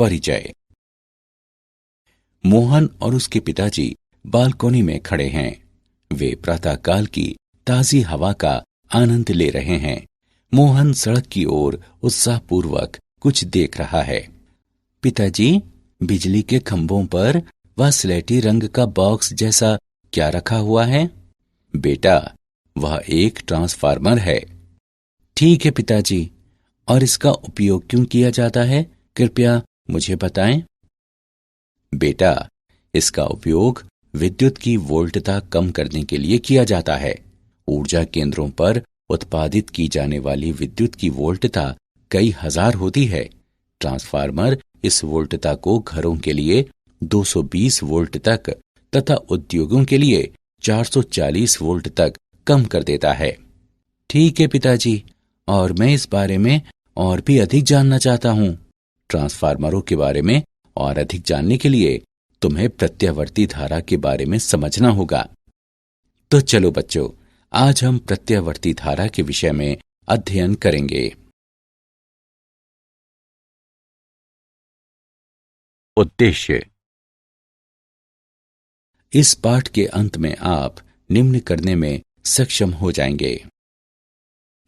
परिचय। मोहन और उसके पिताजी बालकोनी में खड़े हैं। वे प्रातःकाल की ताजी हवा का आनंद ले रहे हैं। मोहन सड़क की ओर उत्साहपूर्वक कुछ देख रहा है। पिताजी, बिजली के खंभों पर वह स्लेटी रंग का बॉक्स जैसा क्या रखा हुआ है? बेटा, वह एक ट्रांसफार्मर है। ठीक है पिताजी, और इसका उपयोग क्यों किया जाता है, कृपया मुझे बताएं। बेटा, इसका उपयोग विद्युत की वोल्टता कम करने के लिए किया जाता है। ऊर्जा केंद्रों पर उत्पादित की जाने वाली विद्युत की वोल्टता कई हजार होती है। ट्रांसफार्मर इस वोल्टता को घरों के लिए 220 वोल्ट तक तथा उद्योगों के लिए 440 वोल्ट तक कम कर देता है। ठीक है पिताजी, और मैं इस बारे में और भी अधिक जानना चाहता हूँ। ट्रांसफार्मरों के बारे में और अधिक जानने के लिए तुम्हें प्रत्यावर्ती धारा के बारे में समझना होगा। तो चलो बच्चों, आज हम प्रत्यावर्ती धारा के विषय में अध्ययन करेंगे। उद्देश्य। इस पाठ के अंत में आप निम्न करने में सक्षम हो जाएंगे।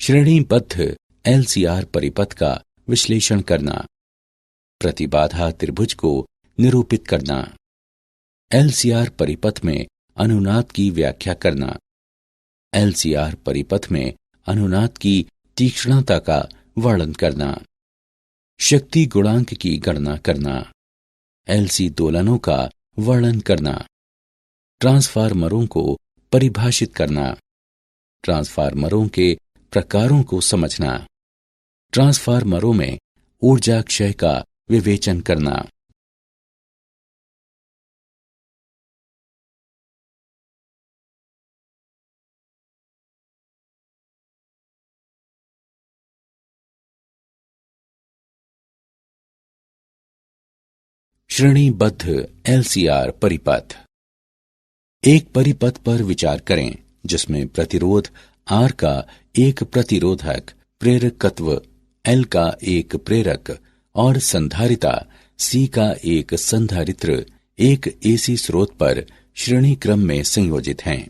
श्रेणीबद्ध एलसीआर परिपथ का विश्लेषण करना, प्रतिबाधा त्रिभुज को निरूपित करना, एलसीआर परिपथ में अनुनाद की व्याख्या करना, एलसीआर परिपथ में अनुनाद की तीक्ष्णता का वर्णन करना, शक्ति गुणांक की गणना करना, एलसी दोलनों का वर्णन करना, ट्रांसफार्मरों को परिभाषित करना, ट्रांसफार्मरों के प्रकारों को समझना, ट्रांसफार्मरों में ऊर्जा क्षय का विवेचन करना। श्रेणीबद्ध एलसीआर परिपथ। एक परिपथ पर विचार करें जिसमें प्रतिरोध R का एक प्रतिरोधक, प्रेरकत्व L का एक प्रेरक और संधारिता C का एक संधारित्र एक AC स्रोत पर श्रेणी क्रम में संयोजित हैं।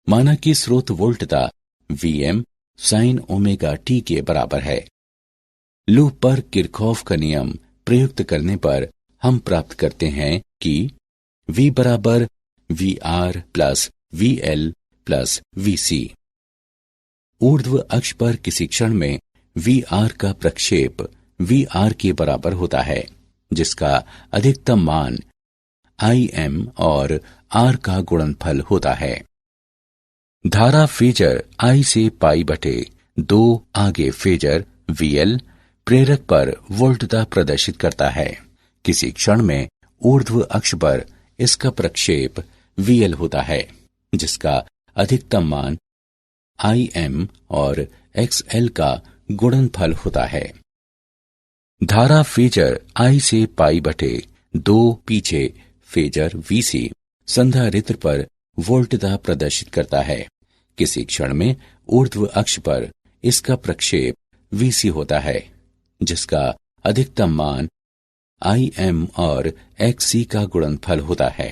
माना कि स्रोत वोल्टता Vm sin ओमेगा t के बराबर है। लूप पर किरचॉफ का नियम प्रयुक्त करने पर हम प्राप्त करते हैं कि V बराबर VR plus VL plus VC। ऊर्ध्व अक्ष पर किसी क्षण में VR का प्रक्षेप VR के बराबर होता है, जिसका अधिकतम मान Im और R का गुणनफल होता है। धारा फेजर I से पाई बटे 2 आगे फेजर VL प्रेरक पर वोल्टता प्रदर्शित करता है। किसी क्षण में ऊर्ध्व अक्ष पर इसका प्रक्षेप VL होता है, जिसका अधिकतम मान Im और XL का गुणनफल होता है। धारा फेजर I से पाई बटे 2 पीछे फेजर VC संधारित्र पर वोल्टता प्रदर्शित करता है। किसी क्षण में ऊर्ध्व अक्ष पर इसका प्रक्षेप VC होता है, जिसका अधिकतम मान Im और XC का गुणनफल होता है।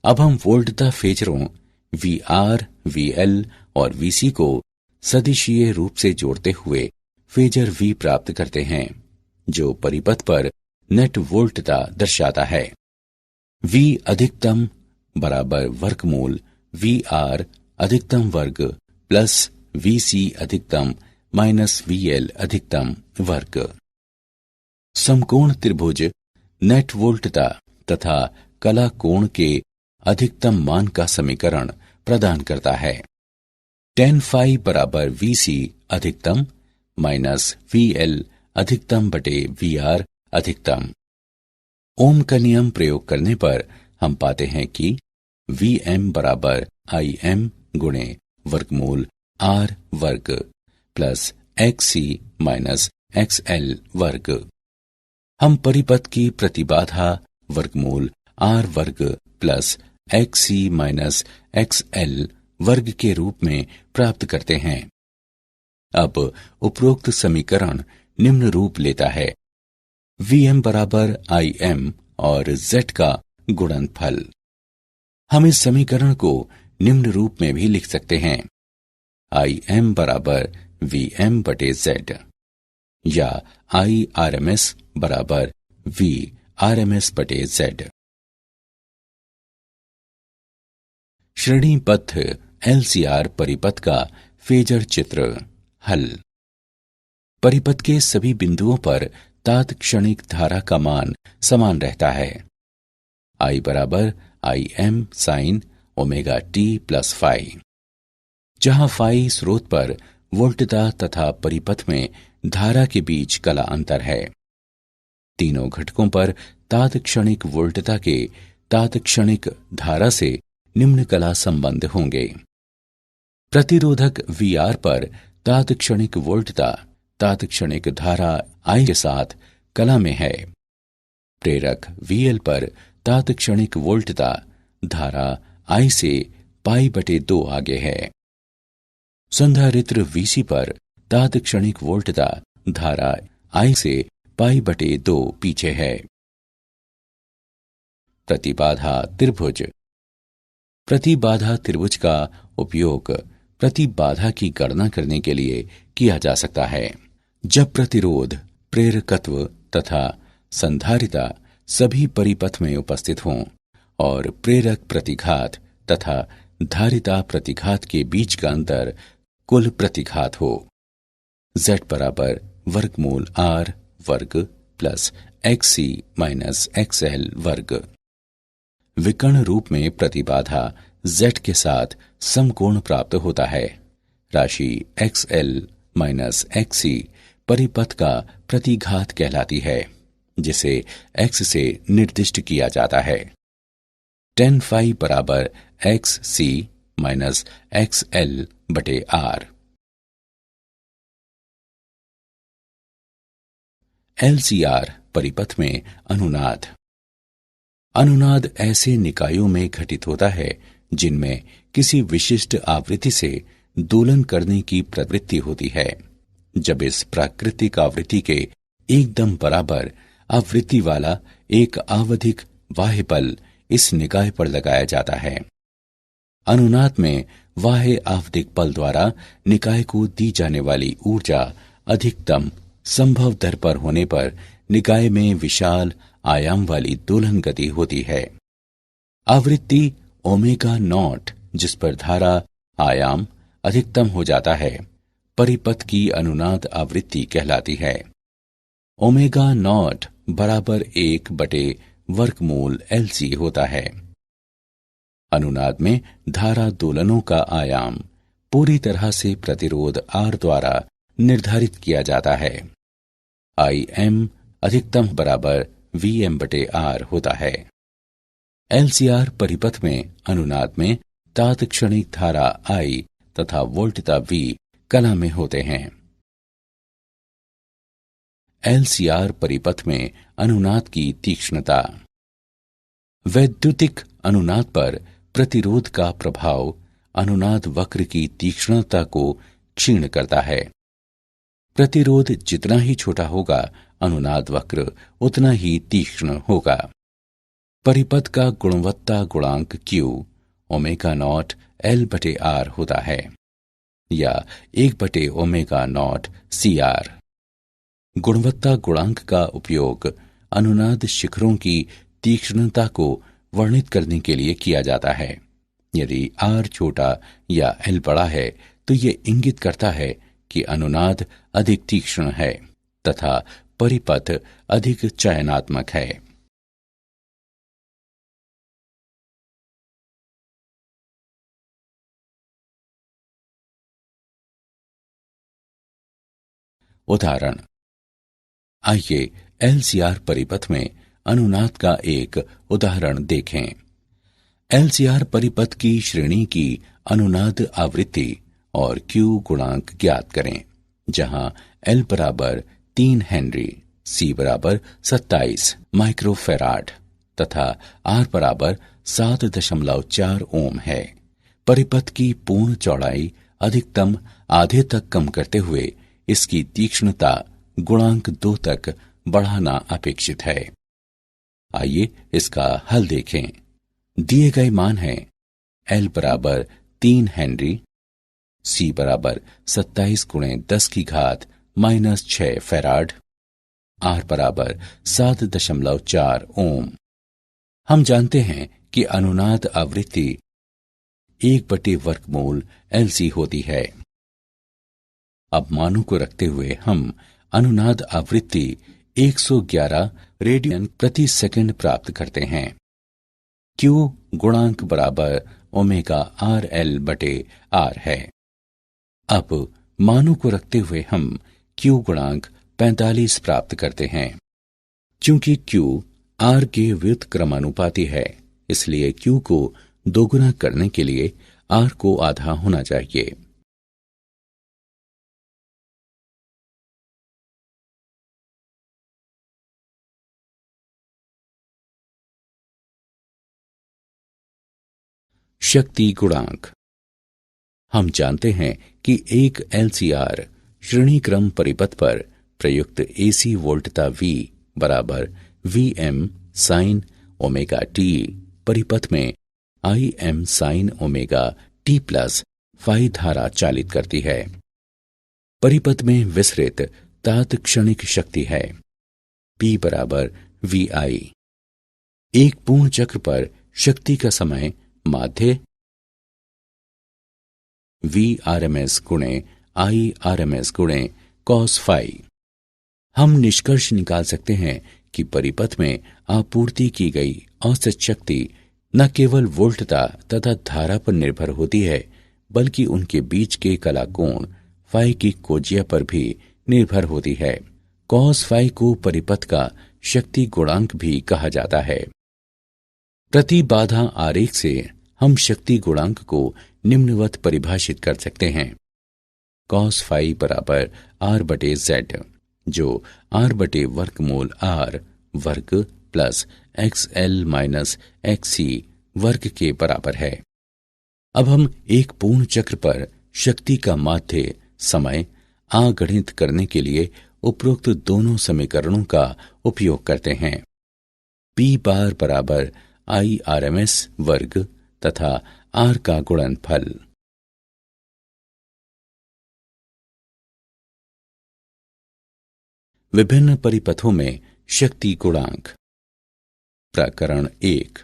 अब हम वोल्टता फेजरों VR, VL और VC को सदिशीय रूप से जोड़ते हुए फेजर V प्राप्त करते हैं, जो परिपथ पर नेट वोल्टता दर्शाता है। V अधिकतम बराबर वर्गमूल VR अधिकतम वर्ग प्लस VC अधिकतम माइनस VL अधिकतम वर्ग। समकोण त्रिभुज नेट वोल्टता तथा कला कोण के अधिकतम मान का समीकरण प्रदान करता है। tan phi बराबर VC अधिकतम माइनस VL अधिकतम बटे VR अधिकतम। ओम का नियम प्रयोग करने पर हम पाते हैं कि Vm बराबर Im गुणे वर्गमूल R वर्ग प्लस XC माइनस XL वर्ग। हम परिपथ की प्रतिबाधा वर्गमूल R वर्ग प्लस XC माइनस XL वर्ग के रूप में प्राप्त करते हैं। अब उपरोक्त समीकरण निम्न रूप लेता है। Vm बराबर Im और Z का गुणनफल। हम इस समीकरण को निम्न रूप में भी लिख सकते हैं, Im बराबर Vm बटे Z या I RMS बराबर V RMS बटे Z। श्रेणीबद्ध LCR परिपथ का फेजर चित्र। हल। परिपथ के सभी बिंदुओं पर तात्क्षणिक धारा का मान समान रहता है। I बराबर Im sine omega t plus phi, जहां फाई स्रोत पर वोल्टता तथा परिपथ में धारा के बीच कला अंतर है। तीनों घटकों पर तात्क्षणिक वोल्टता के तात्क्षणिक धारा से निम्न कला संबंध होंगे। प्रतिरोधक VR पर तात्क्षणिक वोल्टता तात्क्षणिक धारा I के साथ कला में है। प्रेरक VL पर तात्क्षणिक वोल्टता धारा I से पाई बटे 2 आगे है। संधारित्र VC पर तात्क्षणिक वोल्टता धारा I से पाई बटे 2 पीछे है। प्रतिबाधा त्रिभुज। प्रतिबाधा त्रिभुज का उपयोग प्रतिबाधा की गणना करने के लिए किया जा सकता है। जब प्रतिरोध, प्रेरकत्व तथा संधारिता सभी परिपथ में उपस्थित हों और प्रेरक प्रतिघात तथा धारिता प्रतिघात के बीच का अंतर कुल प्रतिघात हो। Z बराबर वर्गमूल R वर्ग प्लस XC माइनस XL वर्ग। विकर्ण रूप में प्रतिबाधा Z के साथ समकोण प्राप्त होता है। राशि XL माइनस XC परिपथ का प्रतिघात कहलाती है, जिसे X से निर्दिष्ट किया जाता है। tan phi बराबर XC माइनस XL बटे R। LCR परिपथ में अनुनाद। अनुनाद ऐसे निकायों में घटित होता है जिनमें किसी विशिष्ट आवृत्ति से दोलन करने की प्रवृत्ति होती है। जब इस प्राकृतिक आवृत्ति के एकदम बराबर आवृत्ति वाला एक आवधिक बाह्य बल इस निकाय पर लगाया जाता है। अनुनाद में बाह्य आवधिक बल द्वारा निकाय को दी जाने वाली ऊर्जा अधिकतम संभव दर पर होने पर निकाय में विशाल आयाम वाली दोलन गति होती है। आवृत्ति ओमेगा नॉट जिस पर धारा आयाम अधिकतम हो जाता है, परिपथ की अनुनाद आवृत्ति कहलाती है। ओमेगा नॉट बराबर 1 बटे वर्गमूल LC होता है। अनुनाद में धारा दोलनों का आयाम पूरी तरह से प्रतिरोध R द्वारा निर्धारित किया जाता है। Im अधिकतम बराबर Vm बटे R होता है। LCR परिपथ में अनुनाद में तात्क्षणिक धारा I तथा वोल्टता V कला में होते हैं। LCR परिपथ में अनुनाद की तीक्ष्णता। वैद्युतिक अनुनाद पर प्रतिरोध का प्रभाव अनुनाद वक्र की तीक्ष्णता को क्षीण करता है। प्रतिरोध जितना ही छोटा होगा, अनुनाद वक्र उतना ही तीक्ष्ण होगा। परिपथ का गुणवत्ता गुणांक Q ओमेगा नॉट L बटे R होता है या 1 बटे ओमेगा नॉट CR। गुणवत्ता गुणांक का उपयोग अनुनाद शिखरों की तीक्ष्णता को वर्णित करने के लिए किया जाता है। यदि R छोटा या L बड़ा है तो ये इंगित करता है कि अनुनाद अधिक तीक्ष्ण है तथा परिपथ अधिक चयनात्मक है। उदाहरण। आइए LCR परिपथ में अनुनाद का एक उदाहरण देखें। LCR परिपथ की श्रेणी की अनुनाद आवृत्ति और Q गुणांक ज्ञात करें, जहां L बराबर 3 हेनरी, C बराबर 27 माइक्रोफेराड तथा R बराबर 7.4 ओम है। परिपथ की पूर्ण चौड़ाई अधिकतम आधे तक कम करते हुए इसकी तीक्ष्णता गुणांक 2 तक बढ़ाना अपेक्षित है। आइए इसका हल देखें। दिए गए मान हैं L बराबर 3 हेनरी, C बराबर 27 गुणे 10 की घात -6 फैराड, R बराबर 7.4 ओम। हम जानते हैं कि अनुनाद आवृत्ति 1/वर्गमूल LC होती है। अब मानों को रखते हुए हम अनुनाद आवृत्ति 111 रेडियन प्रति सेकंड प्राप्त करते हैं। Q गुणांक बराबर ओमेगा RL बटे R है। अब मानों को रखते हुए हम Q गुणांक 45 प्राप्त करते हैं। चूंकि Q R के व्युत्क्रमानुपाती है, इसलिए Q को दोगुना करने के लिए R को आधा होना चाहिए। शक्ति गुणांक। हम जानते हैं कि एक LCR श्रेणी क्रम परिपथ पर प्रयुक्त AC वोल्टता V बराबर VM साइन ओमेगा t परिपथ में IM sine omega t plus phi धारा चालित करती है। परिपथ में विसरित तात्क्षणिक शक्ति है P बराबर VI। एक पूर्ण चक्र पर शक्ति का समय माध्य VRMS गुणे IRMS गुणे cos फाई। हम निष्कर्ष निकाल सकते हैं कि परिपथ में आपूर्ति की गई औसत शक्ति न केवल वोल्टता तथा धारा पर निर्भर होती है, बल्कि उनके बीच के कला कोण फाई की कोज्या पर भी निर्भर होती है। cos फाई को परिपथ का शक्ति गुणांक भी कहा जाता है। प्रतिबाधा आरेख से हम शक्ति गुणांक को निम्नवत परिभाषित कर सकते हैं। cos फाई बराबर R बटे Z, जो R बटे वर्गमूल R वर्ग प्लस XL माइनस XC वर्ग के बराबर है। अब हम एक पूर्ण चक्र पर शक्ति का माध्य समय आगणित करने के लिए उपरोक्त दोनों समीकरणों का उपयोग करते हैं। P बार बराबर IRMS वर्ग तथा R का गुणनफल। विभिन्न परिपथों में शक्ति गुणांक। प्रकरण 1,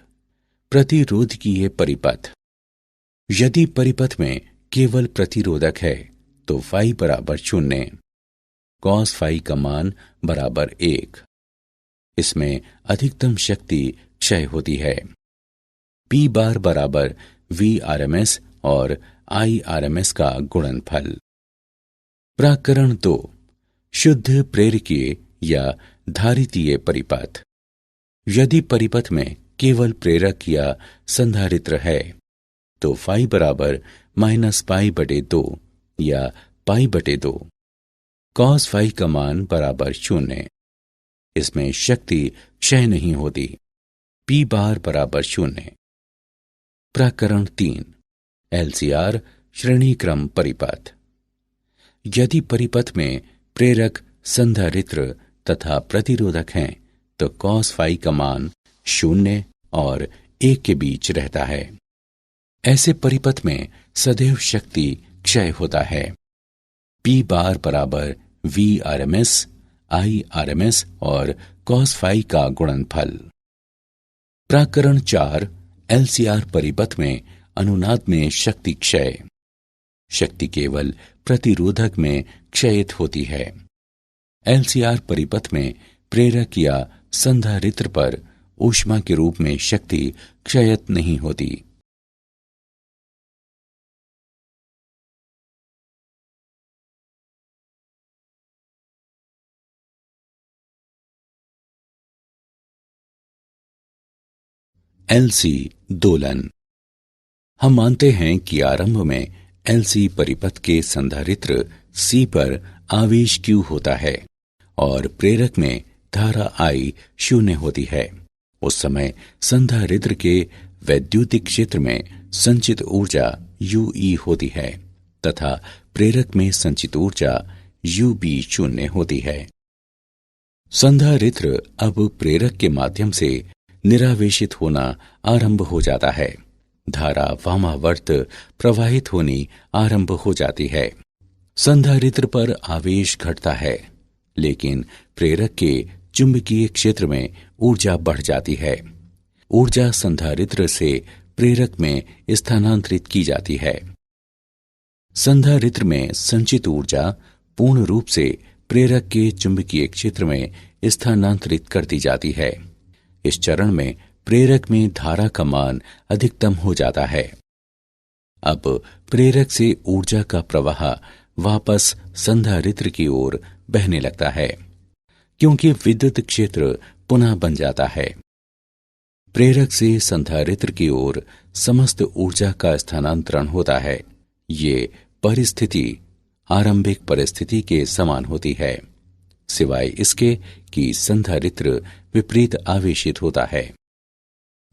प्रतिरोधकीय परिपथ। यदि परिपथ में केवल प्रतिरोधक है तो फाई बराबर 0, cos फाई का मान बराबर 1। इसमें अधिकतम शक्ति क्षय होती है। P बार बराबर VRMS और IRMS का गुणनफल। प्रकरण 2, शुद्ध प्रेरकीय या धारितीय परिपथ। यदि परिपथ में केवल प्रेरक या संधारित्र है तो फाई बराबर -π/2 या π/2। cos फाई का मान बराबर 0। इसमें शक्ति क्षय नहीं होती। P बार बराबर 0। प्रकरण 3, LCR श्रेणी क्रम परिपथ। यदि परिपथ में प्रेरक संधारित्र तथा प्रतिरोधक हैं तो cos फाई का मान 0 और 1 के बीच रहता है। ऐसे परिपथ में सदैव शक्ति क्षय होता है। P बार बराबर VRMS IRMS और cos फाई का गुणनफल। प्रकरण 4, LCR परिपथ में अनुनाद में शक्ति क्षय। शक्ति केवल प्रतिरोधक में क्षयित होती है। LCR परिपथ में प्रेरक या संधारित्र पर ऊष्मा के रूप में शक्ति क्षयित नहीं होती। LC दोलन। हम मानते हैं कि आरंभ में LC परिपथ के संधारित्र C पर आवेश Q होता है और प्रेरक में धारा I 0 होती है। उस समय संधारित्र के वैद्युतिक क्षेत्र में संचित ऊर्जा UE होती है तथा प्रेरक में संचित ऊर्जा UB 0 होती है। संधारित्र अब प्रेरक के माध्यम से निरावेशित होना आरंभ हो जाता है। धारा वामावर्त प्रवाहित होनी आरंभ हो जाती है। संधारित्र पर आवेश घटता है, लेकिन प्रेरक के चुंबकीय क्षेत्र में ऊर्जा बढ़ जाती है। ऊर्जा संधारित्र से प्रेरक में स्थानांतरित की जाती है। संधारित्र में संचित ऊर्जा पूर्ण रूप से प्रेरक के चुंबकीय क्षेत्र में स्थानांतरित कर दी जाती है। इस चरण में प्रेरक में धारा का मान अधिकतम हो जाता है। अब प्रेरक से ऊर्जा का प्रवाह वापस संधारित्र की ओर बहने लगता है, क्योंकि विद्युत क्षेत्र पुनः बन जाता है। प्रेरक से संधारित्र की ओर समस्त ऊर्जा का स्थानांतरण होता है। ये परिस्थिति आरंभिक परिस्थिति के समान होती है, सिवाय इसके कि संधारित्र विपरीत आवेशित होता है।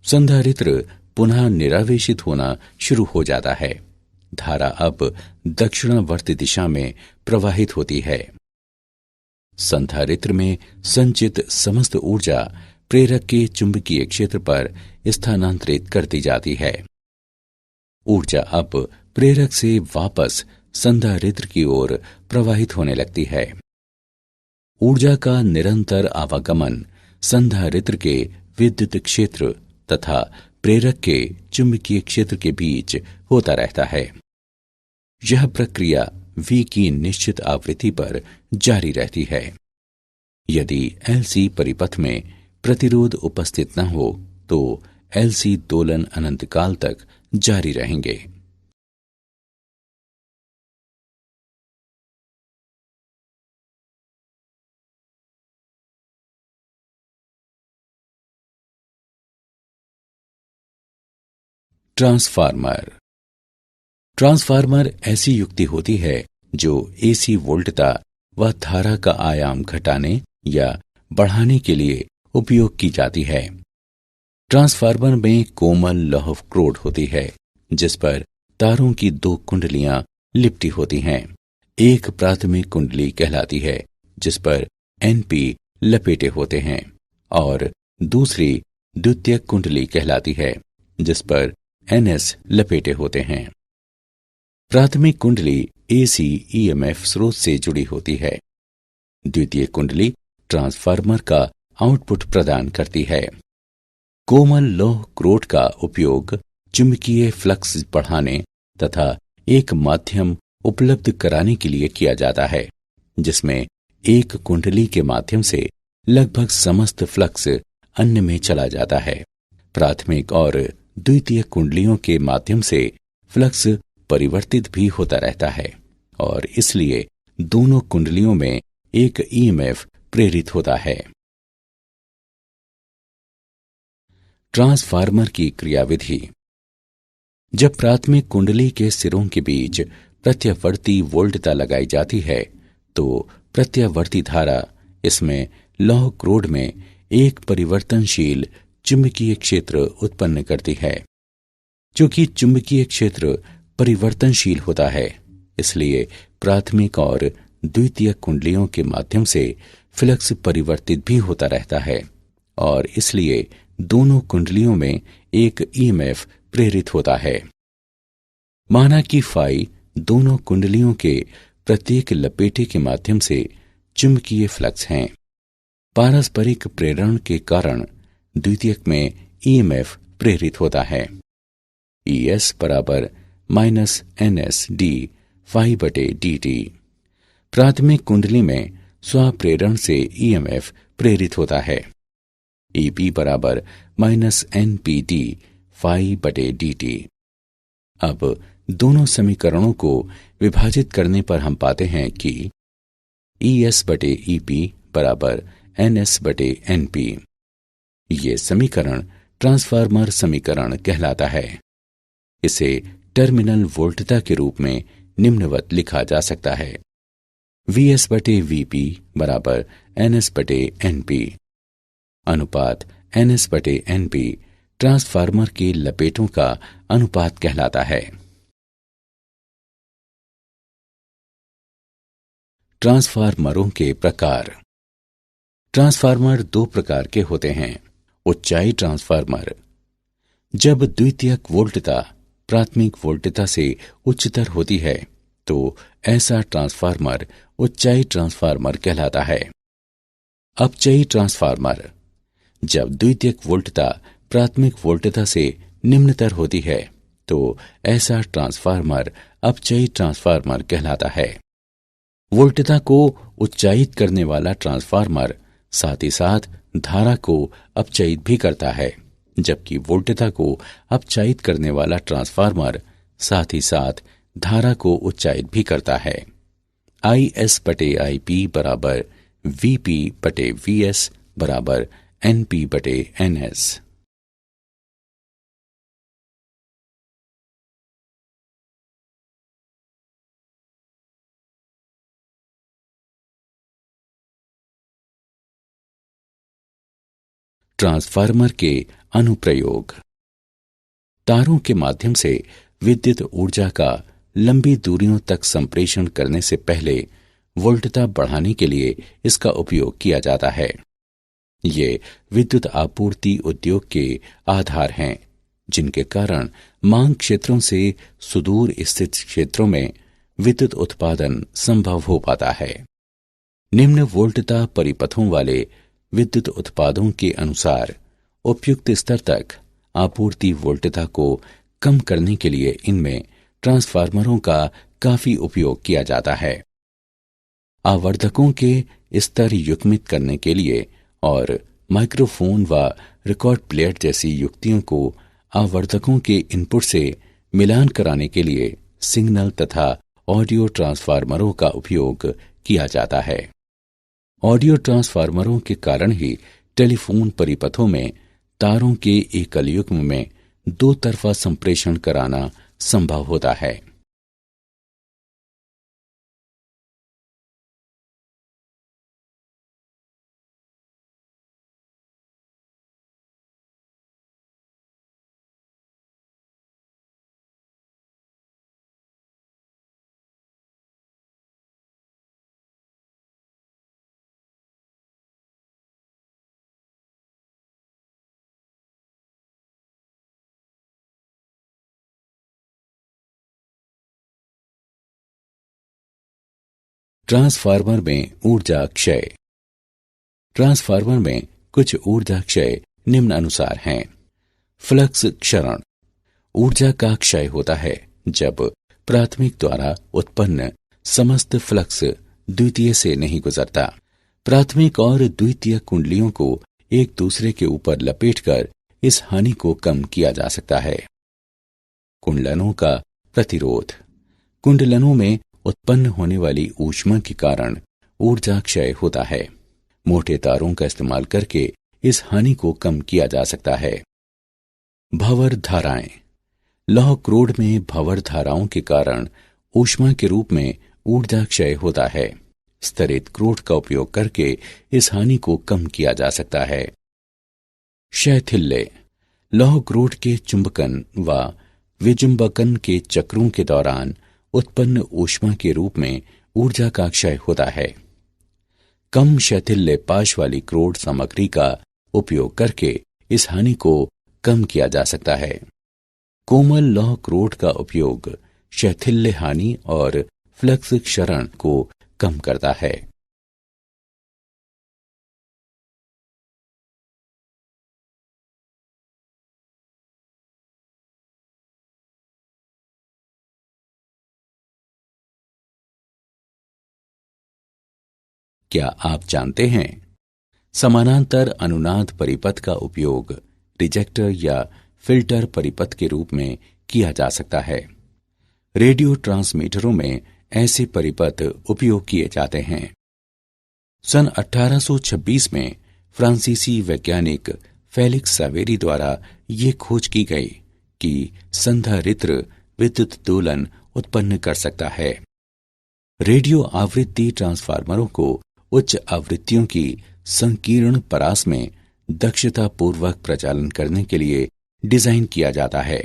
संधारित्र पुनः निरावेशित होना शुरू हो जाता है। धारा अब दक्षिणावर्ती दिशा में प्रवाहित होती है। संधारित्र में संचित समस्त ऊर्जा प्रेरक के चुंबकीय क्षेत्र पर स्थानांतरित कर दी जाती है। ऊर्जा अब प्रेरक से वापस संधारित्र की ओर प्रवाहित होने लगती है। ऊर्जा का निरंतर आवागमन संधारित्र के विद्युत क्षेत्र तथा प्रेरक के चुंबकीय क्षेत्र के बीच होता रहता है। यह प्रक्रिया V की निश्चित आवृत्ति पर जारी रहती है। यदि LC परिपथ में प्रतिरोध उपस्थित न हो तो LC दोलन अनंत काल तक जारी रहेंगे। ट्रांसफार्मर। ट्रांसफार्मर ऐसी युक्ति होती है जो AC वोल्टता व धारा का आयाम घटाने या बढ़ाने के लिए उपयोग की जाती है। ट्रांसफार्मर में कोमल लौह क्रोड होती है, जिस पर तारों की दो कुंडलियां लिपटी होती हैं। एक प्राथमिक कुंडली कहलाती है, जिस पर NP लपेटे होते हैं, और दूसरी द्वितीयक कुंडली कहलाती है, जिस पर NS लपेटे होते हैं। प्राथमिक कुंडली AC EMF स्रोत से जुड़ी होती है। द्वितीय कुंडली ट्रांसफार्मर का आउटपुट प्रदान करती है। कोमल लौह क्रोड का उपयोग चुंबकीय फ्लक्स बढ़ाने तथा एक माध्यम उपलब्ध कराने के लिए किया जाता है, जिसमें एक कुंडली के माध्यम से लगभग समस्त फ्लक्स अन्य में चला जाता है। प्राथमिक और द्वितीय कुंडलियों के माध्यम से फ्लक्स परिवर्तित भी होता रहता है, और इसलिए दोनों कुंडलियों में एक EMF प्रेरित होता है। ट्रांसफार्मर की क्रियाविधि। जब प्राथमिक कुंडली के सिरों के बीच प्रत्यावर्ती वोल्टता लगाई जाती है, तो प्रत्यावर्ती धारा इसमें लौह क्रोड में एक परिवर्तनशील चुंबकीय क्षेत्र उत्पन्न करती है। चूंकि चुंबकीय क्षेत्र परिवर्तनशील होता है, इसलिए प्राथमिक और द्वितीय कुंडलियों के माध्यम से फ्लक्स परिवर्तित भी होता रहता है, और इसलिए दोनों कुंडलियों में एक EMF प्रेरित होता है। माना कि फाई दोनों कुंडलियों के प्रत्येक लपेटे के माध्यम से चुंबकीय फ्लक्स हैं। पारस्परिक प्रेरण के कारण द्वितीयक में EMF प्रेरित होता है। ES बराबर -NS d फाई बटे dt। प्राथमिक कुंडली में स्वप्रेरण से EMF प्रेरित होता है। EP बराबर -NPd फाई बटे dt। अब दोनों समीकरणों को विभाजित करने पर हम पाते हैं कि ES बटे EP बराबर NS बटे NP। ये समीकरण ट्रांसफार्मर समीकरण कहलाता है। इसे टर्मिनल वोल्टता के रूप में निम्नवत लिखा जा सकता है। VS बटे VP बराबर NS बटे NP। अनुपात NS बटे NP ट्रांसफार्मर के लपेटों का अनुपात कहलाता है। ट्रांसफार्मरों के प्रकार। ट्रांसफार्मर दो प्रकार के होते हैं। उच्चाई ट्रांसफार्मर, जब द्वितीयक वोल्टता प्राथमिक वोल्टता से उच्चतर होती है तो ऐसा ट्रांसफार्मर उच्चाई ट्रांसफार्मर कहलाता है। अपचयी ट्रांसफार्मर, जब द्वितीयक वोल्टता प्राथमिक वोल्टता से निम्नतर होती है तो ऐसा ट्रांसफार्मर अपचयी ट्रांसफार्मर कहलाता है। वोल्टता को उच्चायित करने वाला ट्रांसफार्मर साथ ही साथ धारा को अपचयित भी करता है, जबकि वोल्टता को अपचयित करने वाला ट्रांसफार्मर साथ ही साथ धारा को उच्चायित भी करता है। IS/IP बराबर VP/VS बराबर NP/NS। ट्रांसफार्मर के अनुप्रयोग। तारों के माध्यम से विद्युत ऊर्जा का लंबी दूरियों तक संप्रेषण करने से पहले वोल्टता बढ़ाने के लिए इसका उपयोग किया जाता है। ये विद्युत आपूर्ति उद्योग के आधार हैं, जिनके कारण मांग क्षेत्रों से सुदूर स्थित क्षेत्रों में विद्युत उत्पादन संभव हो पाता है। निम्न वोल्टता परिपथों वाले विद्युत उत्पादों के अनुसार उपयुक्त स्तर तक आपूर्ति वोल्टता को कम करने के लिए इनमें ट्रांसफार्मरों का काफी उपयोग किया जाता है। आवर्धकों के स्तर युग्मित करने के लिए और माइक्रोफोन व रिकॉर्ड प्लेयर जैसी युक्तियों को आवर्धकों के इनपुट से मिलान कराने के लिए सिग्नल तथा ऑडियो ट्रांसफार्मरों का उपयोग किया जाता है। ऑडियो ट्रांसफार्मरों के कारण ही टेलीफोन परिपथों में तारों के एकल युग्म में दो तरफा संप्रेषण कराना संभव होता है। ट्रांसफार्मर में ऊर्जा क्षय। ट्रांसफार्मर में कुछ ऊर्जा क्षय निम्न अनुसार हैं। फ्लक्स क्षरण, ऊर्जा का क्षय होता है जब प्राथमिक द्वारा उत्पन्न समस्त फ्लक्स द्वितीय से नहीं गुजरता। प्राथमिक और द्वितीय कुंडलियों को एक दूसरे के ऊपर लपेटकर इस हानि को कम किया जा सकता है। कुंडलनों का प्रतिरोध, कुंडलनों में उत्पन्न होने वाली ऊष्मा के कारण ऊर्जा क्षय होता है। मोटे तारों का इस्तेमाल करके इस हानि को कम किया जा सकता है। भंवर धाराएं, लौह क्रोड में भंवर धाराओं के कारण ऊष्मा के रूप में ऊर्जा क्षय होता है। स्तरित क्रोड का उपयोग करके इस हानि को कम किया जा सकता है। शैथिल्य, लौह क्रोड के चुंबकन व विचुंबकन के चक्रों के दौरान उत्पन्न ऊष्मा के रूप में ऊर्जा का क्षय होता है। कम शैथिल्य पाश वाली क्रोड सामग्री का उपयोग करके इस हानि को कम किया जा सकता है। कोमल लौह क्रोड का उपयोग शैथिल्य हानि और फ्लक्स क्षरण को कम करता है। क्या आप जानते हैं समानांतर अनुनाद परिपथ का उपयोग रिजेक्टर या फिल्टर परिपथ के रूप में किया जा सकता है। रेडियो ट्रांसमीटरों में ऐसे परिपथ उपयोग किए जाते हैं। सन 1826 में फ्रांसीसी वैज्ञानिक फेलिक्स सावेरी द्वारा ये खोज की गई कि संधारित्र विद्युत दोलन उत्पन्न कर सकता है। रेडियो आवृत्ति ट्रांसफार्मरों को उच्च आवृत्तियों की संकीर्ण परास में दक्षतापूर्वक प्रचालन करने के लिए डिजाइन किया जाता है।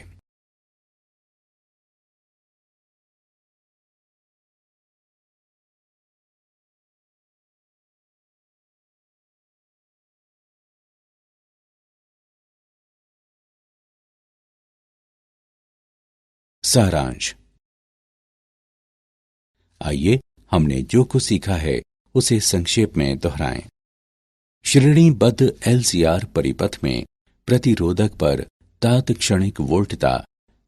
सारांश। आइए हमने जो कुछ सीखा है उसे संक्षेप में दोहराएं। श्रेणीबद्ध एलसीआर परिपथ में प्रतिरोधक पर तात्क्षणिक वोल्टता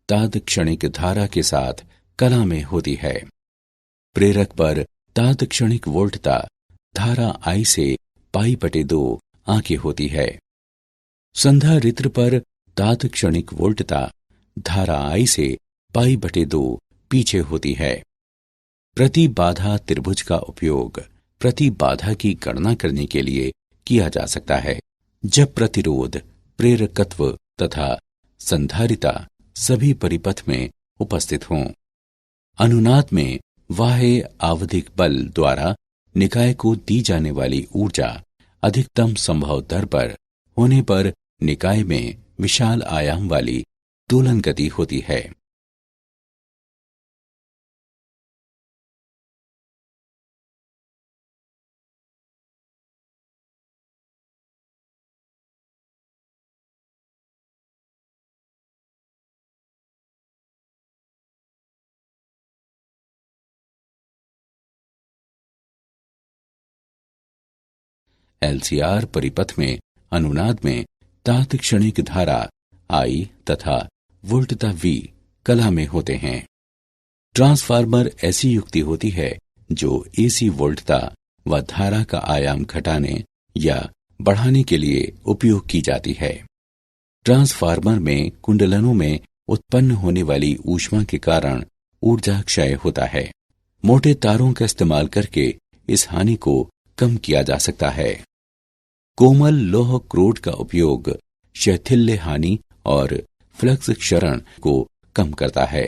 तात्क्षणिक धारा के साथ कला में होती है। प्रेरक पर तात्क्षणिक वोल्टता धारा I से π/2 आगे होती है। संधारित्र पर तात्क्षणिक वोल्टता धारा I से π/2 पीछे होती है। प्रतिबाधा त्रिभुज का उपयोग प्रतिबाधा की गणना करने के लिए किया जा सकता है जब प्रतिरोध, प्रेरकत्व तथा संधारिता सभी परिपथ में उपस्थित हों। अनुनाद में बाह्य आवधिक बल द्वारा निकाय को दी जाने वाली ऊर्जा अधिकतम संभव दर पर होने पर निकाय में विशाल आयाम वाली दोलन गति होती है। एलसीआर परिपथ में अनुनाद में तात्क्षणिक धारा I तथा वोल्टता V कला में होते हैं। ट्रांसफार्मर ऐसी युक्ति होती है जो AC वोल्टता व धारा का आयाम घटाने या बढ़ाने के लिए उपयोग की जाती है। ट्रांसफार्मर में कुंडलनों में उत्पन्न होने वाली ऊष्मा के कारण ऊर्जा क्षय होता है। मोटे तारों का इस्तेमाल करके इस हानि को कम किया जा सकता है। कोमल लौह क्रोड का उपयोग शैथिल्य हानि और फ्लक्स क्षरण को कम करता है।